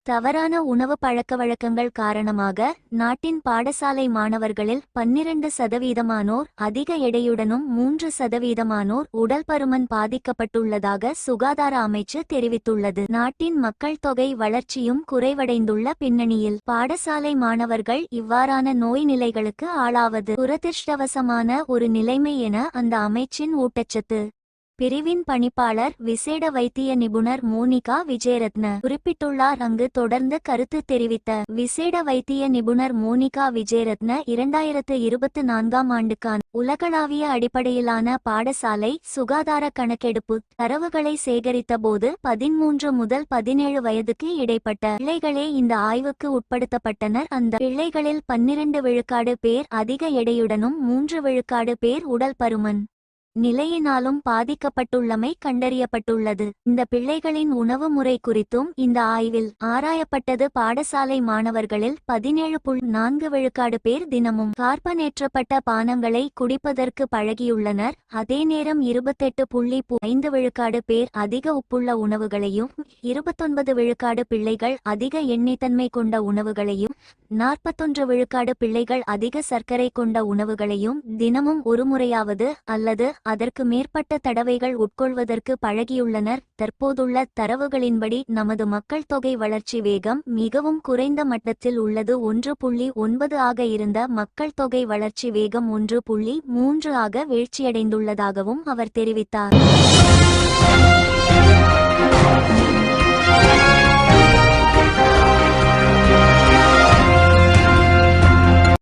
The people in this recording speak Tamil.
தவறான உணவு பழக்கவழக்கங்கள் காரணமாக நாட்டின் பாடசாலை மாணவர்களில் 12% அதிக எடையுடனும் 3% உடல் பருமன் பாதிக்கப்பட்டுள்ளதாக சுகாதார அமைச்சு தெரிவித்துள்ளது. நாட்டின் மக்கள் தொகை வளர்ச்சியும் குறைவடைந்துள்ள பின்னணியில் பாடசாலை மாணவர்கள் இவ்வாறான நோய் நிலைகளுக்கு ஆளாவது துரதிர்ஷ்டவசமான ஒரு நிலைமை என அந்த அமைச்சின் ஊட்டச்சத்து பிரிவின் பணிப்பாளர் விசேட வைத்திய நிபுணர் மோனிகா விஜயரத்ன குறிப்பிட்டுள்ளார். அங்கு தொடர்ந்து கருத்து தெரிவித்த விசேட வைத்திய நிபுணர் மோனிகா விஜயரத்ன 2024ஆம் ஆண்டுக்கான உலகளாவிய அடிப்படையிலான பாடசாலை சுகாதார கணக்கெடுப்பு தரவுகளை சேகரித்தபோது 13 முதல் 17 வயதுக்கு இடைப்பட்ட பிள்ளைகளே இந்த ஆய்வுக்கு உட்படுத்தப்பட்டனர். அந்த பிள்ளைகளில் 12% பேர் அதிக எடையுடனும் 3% பேர் உடல் பருமன் நிலையினாலும் பாதிக்கப்பட்டுள்ளமை கண்டறியப்பட்டுள்ளது. இந்த பிள்ளைகளின் உணவு முறை குறித்தும் இந்த ஆய்வில் ஆராயப்பட்டது. பாடசாலை மாணவர்களில் 17.4% பேர் தினமும் கார்பனேற்றப்பட்ட பானங்களை குடிப்பதற்கு பழகியுள்ளனர். அதே நேரம் 28.5% பேர் அதிக உப்புள்ள உணவுகளையும், 29% பிள்ளைகள் அதிக எண்ணெய்த்தன்மை கொண்ட உணவுகளையும், 41% பிள்ளைகள் அதிக சர்க்கரை கொண்ட உணவுகளையும் தினமும் ஒருமுறையாவது அல்லது அதற்கு மேற்பட்ட தடவைகள் உட்கொள்வதற்கு பழகியுள்ளனர். தற்போதுள்ள தரவுகளின்படி நமது மக்கள் தொகை வளர்ச்சி வேகம் மிகவும் குறைந்த மட்டத்தில் உள்ளது. 1.9 ஆக இருந்த மக்கள் தொகை வளர்ச்சி வேகம் 1.3 ஆக வீழ்ச்சியடைந்துள்ளதாகவும் அவர் தெரிவித்தார்.